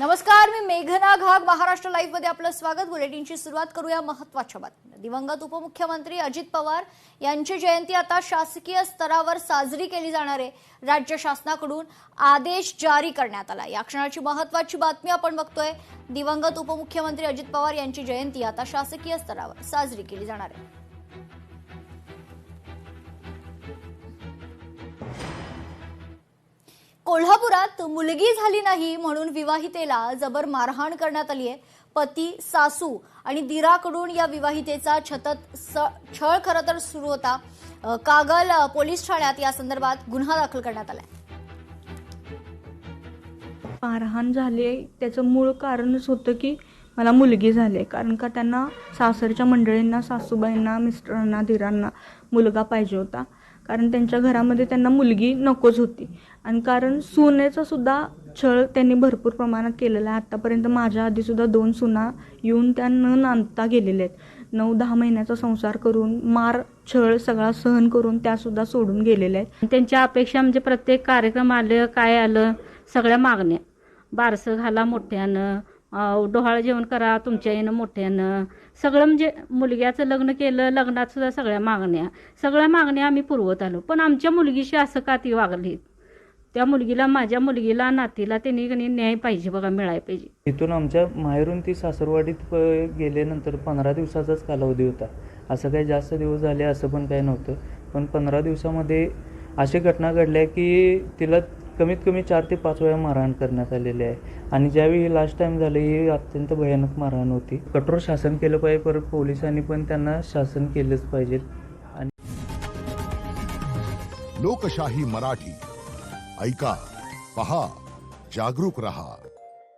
नमस्कार, मी मेघना घाग. महाराष्ट्र लाईव्ह मध्ये आपलं स्वागत. बुलेटिनची सुरुवात करूया महत्त्वाच्या बातम्या. दिवंगत उपमुख्यमंत्री अजित पवार यांची जयंती आता शासकीय स्तरावर साजरी केली जाणार आहे. राज्य शासनाकडून आदेश जारी करण्यात आला. या क्षणाची महत्त्वाची बातमी आपण बघतोय. दिवंगत उपमुख्यमंत्री अजित पवार यांची जयंती आता शासकीय स्तरावर साजरी केली जाणार आहे. कोल्हापुरात मुलगी झाली नाही म्हणून विवाहितेला जबर मारहाण करण्यात आली आहे. पती, सासू आणि दिराकडून या विवाहितेचा छळ खरं तर सुरू होता. कागल पोलीस ठाण्यात या संदर्भात गुन्हा दाखल करण्यात आलाय. मारहाण झाली त्याचं मूळ कारणच होतं की मला मुलगी झाली, कारण का त्यांना सासरच्या मंडळींना, सासूबाईंना, मिस्टरांना, दिरांना मुलगा पाहिजे होता, कारण त्यांच्या घरामध्ये त्यांना मुलगी नकोच होती. आणि कारण सुनेचा सुद्धा छळ त्यांनी भरपूर प्रमाणात केलेला आहे. आतापर्यंत माझ्या आधी सुद्धा 2 सुना येऊन त्या न नांदता गेलेल्या आहेत. 9-10 महिन्याचा संसार करून मार छळ सगळा सहन करून त्या सुद्धा सोडून गेलेल्या आहेत. त्यांच्या अपेक्षा म्हणजे प्रत्येक कार्यक्रम आलं काय आलं सगळ्या मागण्या, बारसं घाला मोठ्यानं, डोहाळं जेवण करा तुमच्या येणं मोठ्यानं, सगळं म्हणजे मुलग्याचं लग्न केलं, लग्नात सुद्धा सगळ्या मागण्या आम्ही पुरवत आलो. पण आमच्या मुलगीशी असं का ती वागली? त्या मुलगीला, माझ्या मुलगीला, नातीला त्यांनी न्याय पाहिजे बघा, मिळायला पाहिजे. इथून आमच्या माहेरून ती सासरवाडीत गेल्यानंतर 15 दिवसाचाच कालावधी होता. असं काही जास्त दिवस झाले असं पण काही नव्हतं. पण 15 दिवसामध्ये अशी घटना घडल्या की तिला कमीत कमी 4 ते 5 वेळा मारहाण करण्यात आलेली आहे. आणि ज्यावेळी ही लास्ट टाइम झाली ही अत्यंत भयानक मारहाण होती. कठोर शासन केलं पाहिजे, परत पोलिसांनी पण त्यांना शासन केलंच पाहिजे. आणि लोकशाही मराठी ऐका, पहा, जागरूक रहा.